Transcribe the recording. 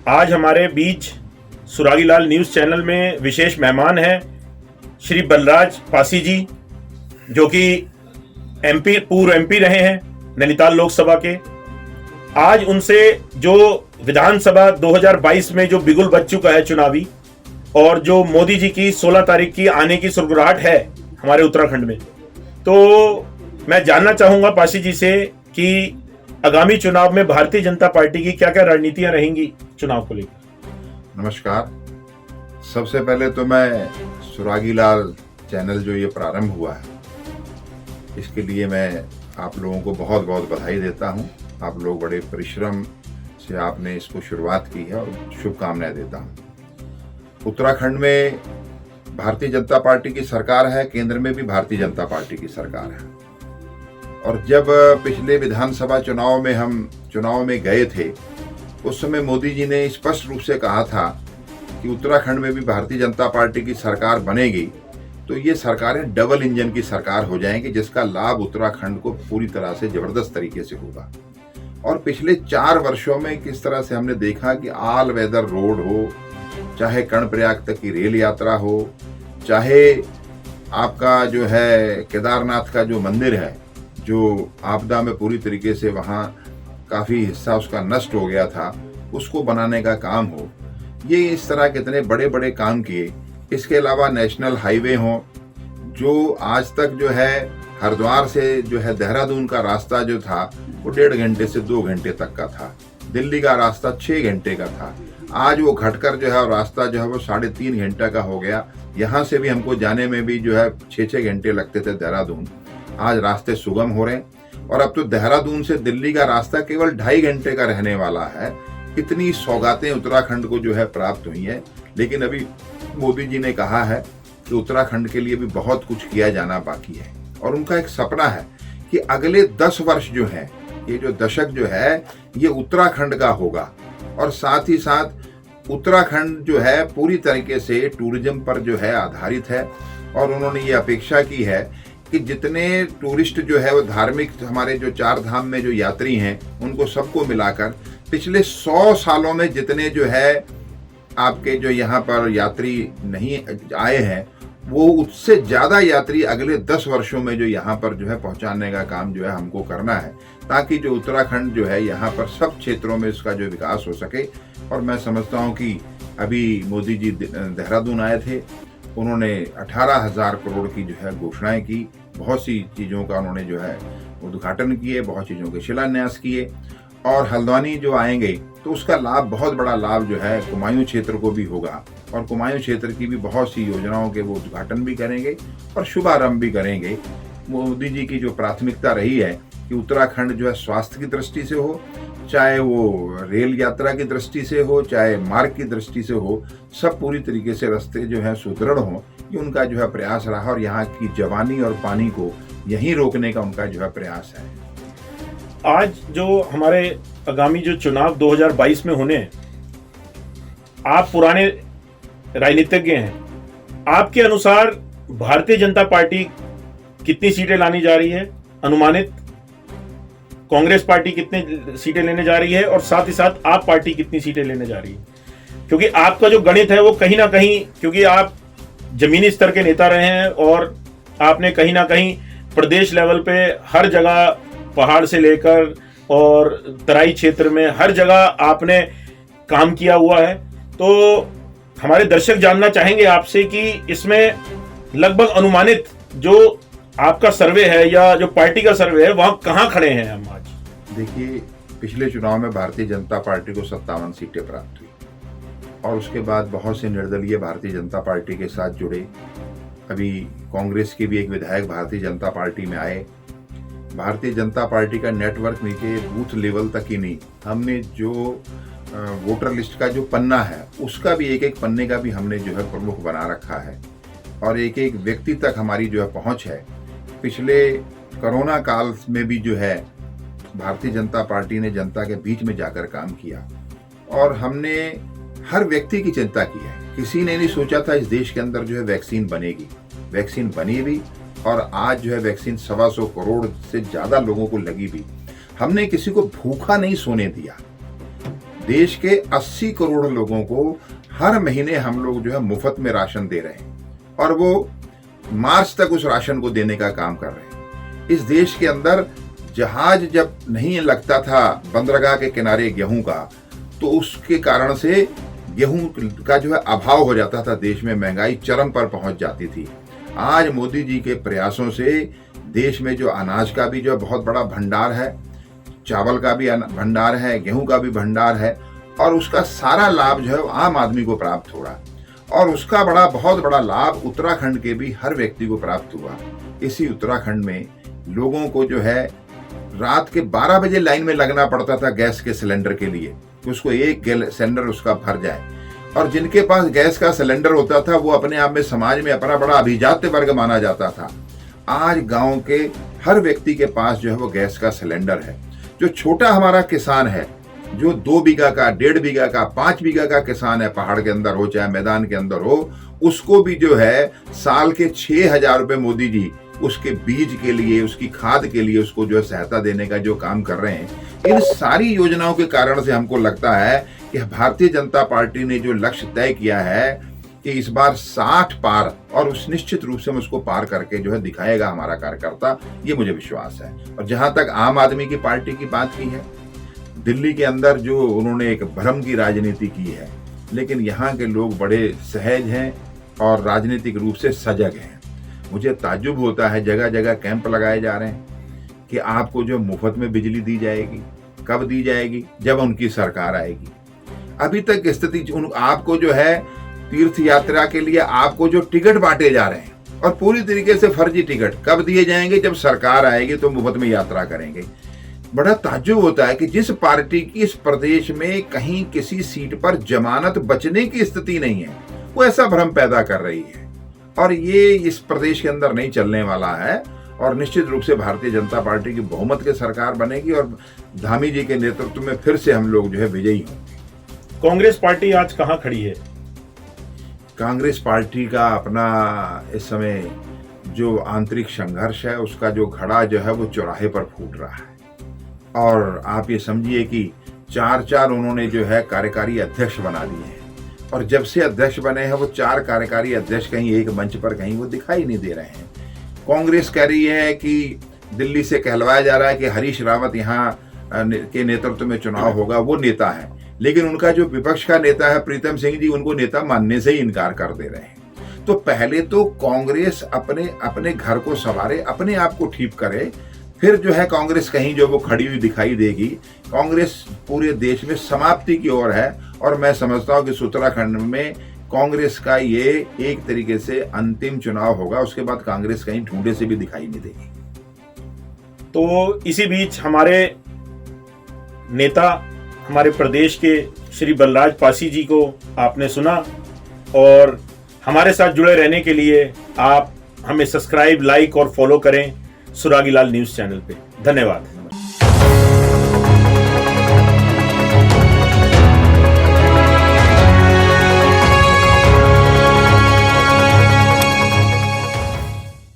आज हमारे बीच सुरागीलाल news channel में विशेष मेहमान हैं श्री बलराज पासी जी, जो कि पूर्व एमपी रहे हैं नैनीताल लोकसभा के। आज उनसे जो विधानसभा 2022 में जो बिगुल बज चुका है चुनावी, और जो मोदी जी की 16 तारीख की आने की सुरगुराहट है हमारे उत्तराखंड में, तो मैं जानना चाहूंगा पासी जी से कि आगामी चुनाव में भारतीय जनता पार्टी की क्या क्या रणनीतियां रहेंगी चुनाव को लेकर। नमस्कार। सबसे पहले तो मैं सुरागीलाल चैनल जो ये प्रारंभ हुआ है, इसके लिए मैं आप लोगों को बहुत बहुत बधाई देता हूँ। आप लोग बड़े परिश्रम से आपने इसको शुरुआत की है और शुभकामनाएं देता हूँ। उत्तराखंड में भारतीय जनता पार्टी की सरकार है, केंद्र में भी भारतीय जनता पार्टी की सरकार है। और जब पिछले विधानसभा चुनाव में गए थे, उस समय मोदी जी ने स्पष्ट रूप से कहा था कि उत्तराखंड में भी भारतीय जनता पार्टी की सरकार बनेगी तो ये सरकारें डबल इंजन की सरकार हो जाएंगी, जिसका लाभ उत्तराखंड को पूरी तरह से जबरदस्त तरीके से होगा। और पिछले 4 वर्षों में किस तरह से हमने देखा कि ऑल वेदर रोड हो, चाहे कर्णप्रयाग तक की रेल यात्रा हो, चाहे आपका जो है केदारनाथ का जो मंदिर है, जो आपदा में पूरी तरीके से वहाँ काफ़ी हिस्सा उसका नष्ट हो गया था, उसको बनाने का काम हो, ये इस तरह कितने बड़े बड़े काम किए। इसके अलावा नेशनल हाईवे हो, जो आज तक जो है हरिद्वार से जो है देहरादून का रास्ता जो था वो 1.5 घंटे से 2 घंटे तक का था, दिल्ली का रास्ता 6 घंटे का था, आज वो घटकर जो है रास्ता जो है वो 3.5 घंटे का हो गया। यहाँ से भी हमको जाने में भी जो है 6-6 घंटे लगते थे देहरादून, आज रास्ते सुगम हो रहे हैं। और अब तो देहरादून से दिल्ली का रास्ता केवल 2.5 घंटे का रहने वाला है। इतनी सौगातें उत्तराखंड को जो है प्राप्त हुई है। लेकिन अभी मोदी जी ने कहा है कि उत्तराखंड के लिए भी बहुत कुछ किया जाना बाकी है, और उनका एक सपना है कि अगले 10 वर्ष जो है, ये जो दशक जो है ये उत्तराखंड का होगा। और साथ ही साथ उत्तराखंड जो है पूरी तरीके से टूरिज्म पर जो है आधारित है। और उन्होंने ये अपेक्षा की है कि जितने टूरिस्ट जो है वो धार्मिक, हमारे जो 4 धाम में जो यात्री हैं, उनको सबको मिलाकर पिछले 100 सालों में जितने जो है आपके जो यहाँ पर यात्री नहीं आए हैं, वो उससे ज़्यादा यात्री अगले 10 वर्षों में जो यहाँ पर जो है पहुँचाने का काम जो है हमको करना है, ताकि जो उत्तराखंड जो है यहाँ पर सब क्षेत्रों में इसका जो विकास हो सके। और मैं समझता हूँ कि अभी मोदी जी देहरादून आए थे, उन्होंने 18,000 करोड़ की जो है घोषणाएं की, बहुत सी चीज़ों का उन्होंने जो है उद्घाटन किए, बहुत चीज़ों के शिलान्यास किए। और हल्द्वानी जो आएंगे तो उसका लाभ, बहुत बड़ा लाभ जो है कुमायूं क्षेत्र को भी होगा, और कुमायूं क्षेत्र की भी बहुत सी योजनाओं के वो उद्घाटन भी करेंगे और शुभारंभ भी करेंगे। मोदी जी की जो प्राथमिकता रही है कि उत्तराखंड जो है स्वास्थ्य की दृष्टि से हो, चाहे वो रेल यात्रा की दृष्टि से हो, चाहे मार्ग की दृष्टि से हो, सब पूरी तरीके से रास्ते जो है सुदृढ़ हों, ये उनका जो है प्रयास रहा। और यहाँ की जवानी और पानी को यहीं रोकने का उनका जो है प्रयास है। आज जो हमारे आगामी जो चुनाव 2022 में होने हैं, आप पुराने राजनीतिज्ञ हैं, आपके अनुसार भारतीय जनता पार्टी कितनी सीटें लानी जा रही है अनुमानित, कांग्रेस पार्टी कितनी सीटें लेने जा रही है, और साथ ही साथ आप पार्टी कितनी सीटें लेने जा रही है? क्योंकि आपका जो गणित है वो कहीं ना कहीं, क्योंकि आप जमीनी स्तर के नेता रहे हैं और आपने कहीं ना कहीं प्रदेश लेवल पे हर जगह, पहाड़ से लेकर और तराई क्षेत्र में हर जगह आपने काम किया हुआ है। तो हमारे दर्शक जानना चाहेंगे आपसे कि इसमें लगभग अनुमानित जो आपका सर्वे है या जो पार्टी का सर्वे है, वहां कहां खड़े हैं हम आज? देखिए, पिछले चुनाव में भारतीय जनता पार्टी को 57 सीटें प्राप्त हुई, और उसके बाद बहुत से निर्दलीय भारतीय जनता पार्टी के साथ जुड़े। अभी कांग्रेस के भी एक विधायक भारतीय जनता पार्टी में आए। भारतीय जनता पार्टी का नेटवर्क नीचे बूथ लेवल तक ही नहीं, हमने जो वोटर लिस्ट का जो पन्ना है उसका भी एक पन्ने का भी हमने जो है प्रमुख बना रखा है, और एक व्यक्ति तक हमारी जो है पहुंच है। पिछले कोरोना काल में भी जो है भारतीय जनता पार्टी ने जनता के बीच में जाकर काम किया, और हमने हर व्यक्ति की चिंता की है। किसी ने नहीं सोचा था इस देश के अंदर जो है वैक्सीन बनेगी, वैक्सीन बनी भी, और आज जो है वैक्सीन 125 करोड़ से ज़्यादा लोगों को लगी भी। हमने किसी को भूखा नहीं सोने दिया। देश के 80 करोड़ लोगों को हर महीने हम लोग जो है मुफ्त में राशन दे रहे हैं और वो मार्च तक उस राशन को देने का काम कर रहे हैं। इस देश के अंदर जहाज जब नहीं लगता था बंदरगाह के किनारे गेहूं का, तो उसके कारण से गेहूं का जो है अभाव हो जाता था, देश में महंगाई चरम पर पहुंच जाती थी। आज मोदी जी के प्रयासों से देश में जो अनाज का भी जो बहुत बड़ा भंडार है, चावल का भी भंडार है, गेहूं का भी भंडार है और उसका सारा लाभ जो है आम आदमी को प्राप्त हो रहा और उसका बहुत बड़ा लाभ उत्तराखंड के भी हर व्यक्ति को प्राप्त हुआ। इसी उत्तराखंड में लोगों को जो है रात के 12 बजे लाइन में लगना पड़ता था गैस के सिलेंडर के लिए, उसको एक सिलेंडर उसका भर जाए। और जिनके पास गैस का सिलेंडर होता था वो अपने आप में समाज में अपना बड़ा अभिजात्य वर्ग माना जाता था। आज गांव के हर व्यक्ति के पास जो है वो गैस का सिलेंडर है। जो छोटा हमारा किसान है, जो 2 बीघा का, 1.5 बीघा का, 5 बीघा का किसान है, पहाड़ के अंदर हो चाहे मैदान के अंदर हो, उसको भी जो है साल के 6,000 रुपए मोदी जी उसके बीज के लिए, उसकी खाद के लिए उसको जो है सहायता देने का जो काम कर रहे हैं। इन सारी योजनाओं के कारण से हमको लगता है कि भारतीय जनता पार्टी ने जो लक्ष्य तय किया है कि इस बार 60 पार, और उस निश्चित रूप से हम उसको पार करके जो है दिखाएगा हमारा कार्यकर्ता, ये मुझे विश्वास है। और जहां तक आम आदमी की पार्टी की बात की है, दिल्ली के अंदर जो उन्होंने एक भ्रम की राजनीति की है, लेकिन यहाँ के लोग बड़े सहज हैं और राजनीतिक रूप से सजग हैं। मुझे ताज्जुब होता है, जगह जगह कैंप लगाए जा रहे हैं कि आपको जो मुफ्त में बिजली दी जाएगी, कब दी जाएगी? जब उनकी सरकार आएगी। अभी तक स्थिति आपको जो है तीर्थ यात्रा के लिए आपको जो टिकट बांटे जा रहे हैं और पूरी तरीके से फर्जी टिकट, कब दिए जाएंगे? जब सरकार आएगी तो मुफ्त में यात्रा करेंगे। बड़ा ताज्जुब होता है कि जिस पार्टी की इस प्रदेश में कहीं किसी सीट पर जमानत बचने की स्थिति नहीं है, वो ऐसा भ्रम पैदा कर रही है और ये इस प्रदेश के अंदर नहीं चलने वाला है। और निश्चित रूप से भारतीय जनता पार्टी की बहुमत की सरकार बनेगी और धामी जी के नेतृत्व में फिर से हम लोग जो है विजयी होंगे। कांग्रेस पार्टी आज कहां खड़ी है? कांग्रेस पार्टी का अपना इस समय जो आंतरिक संघर्ष है, उसका जो घड़ा जो है वो चौराहे पर फूट रहा है। और आप ये समझिए कि 4 उन्होंने जो है कार्यकारी अध्यक्ष बना दिए हैं और जब से अध्यक्ष बने हैं वो 4 कार्यकारी अध्यक्ष कहीं एक मंच पर कहीं वो दिखाई नहीं दे रहे हैं। कांग्रेस कह रही है कि दिल्ली से कहलवाया जा रहा है कि हरीश रावत यहाँ के नेतृत्व में चुनाव होगा, वो नेता है, लेकिन उनका जो विपक्ष का नेता है प्रीतम सिंह जी, उनको नेता मानने से ही इनकार कर दे रहे हैं। तो पहले तो कांग्रेस अपने घर को संवारे, अपने आप को ठीक करे, फिर जो है कांग्रेस कहीं जो वो खड़ी हुई दिखाई देगी। कांग्रेस पूरे देश में समाप्ति की ओर है और मैं समझता हूं कि उत्तराखंड में कांग्रेस का ये एक तरीके से अंतिम चुनाव होगा। उसके बाद कांग्रेस कहीं ढूंढे से भी दिखाई नहीं देगी। तो इसी बीच हमारे नेता, हमारे प्रदेश के श्री बलराज पासी जी को आपने सुना और हमारे साथ जुड़े रहने के लिए आप हमें सब्सक्राइब, लाइक और फॉलो करें सुरागीलाल न्यूज़ चैनल पे। धन्यवाद।